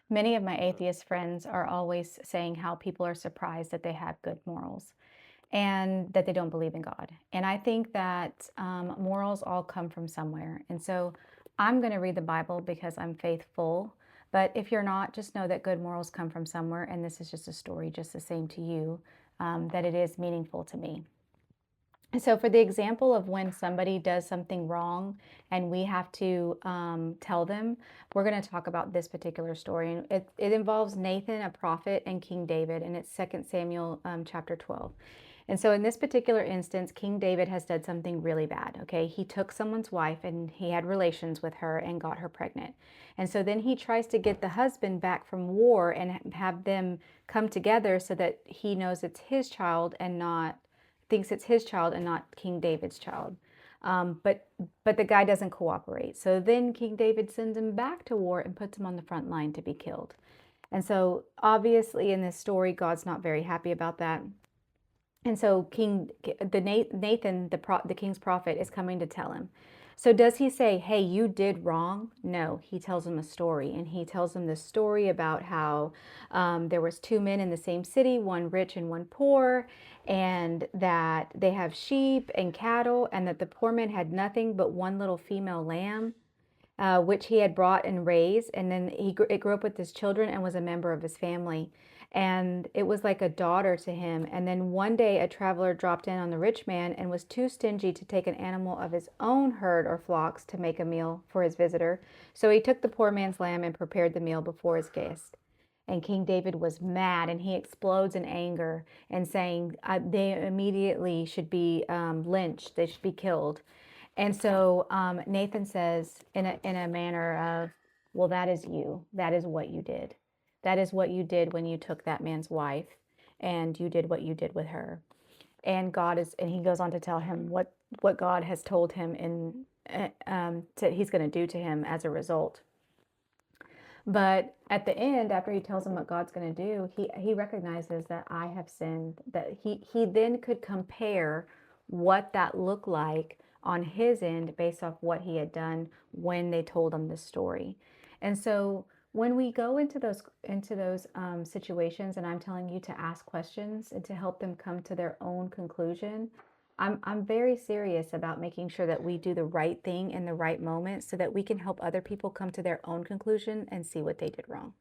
Many of my atheist friends are always saying how people are surprised that they have good morals and that they don't believe in God. And I think that morals all come from somewhere. And so I'm going to read the Bible because I'm faithful. But if you're not, just know that good morals come from somewhere. And this is just a story, just the same to you, that it is meaningful to me. And so, for the example of when somebody does something wrong and we have to tell them, we're going to talk about this particular story. And it involves Nathan, a prophet, and King David, and it's 2 Samuel chapter 12. And so, in this particular instance, King David has done something really bad. Okay. He took someone's wife and he had relations with her and got her pregnant. And so then he tries to get the husband back from war and have them come together so that he knows it's his child and not thinks it's his child and not King David's child. But the guy doesn't cooperate. So then King David sends him back to war and puts him on the front line to be killed. And so obviously in this story, God's not very happy about that. And so Nathan, the king's prophet, is coming to tell him. So does he say, "Hey, you did wrong"? No, he tells him a story, and he tells him this story about how there was two men in the same city, one rich and one poor, and that they have sheep and cattle, and that the poor man had nothing but one little female lamb, which he had brought and raised. And then it grew up with his children and was a member of his family. And it was like a daughter to him. And then one day a traveler dropped in on the rich man and was too stingy to take an animal of his own herd or flocks to make a meal for his visitor. So he took the poor man's lamb and prepared the meal before his guest. And King David was mad and he explodes in anger and saying they immediately should be lynched, they should be killed. And so Nathan says, in a manner of, well, that is you. That is what you did. That is what you did when you took that man's wife and you did what you did with her. And he goes on to tell him what God has told him he's going to do to him as a result. But at the end, after he tells him what God's going to do, he recognizes that I have sinned. That he then could compare what that looked like on his end based off what he had done when they told him the story. And so when we go into those situations, and I'm telling you to ask questions and to help them come to their own conclusion, I'm very serious about making sure that we do the right thing in the right moment so that we can help other people come to their own conclusion and see what they did wrong.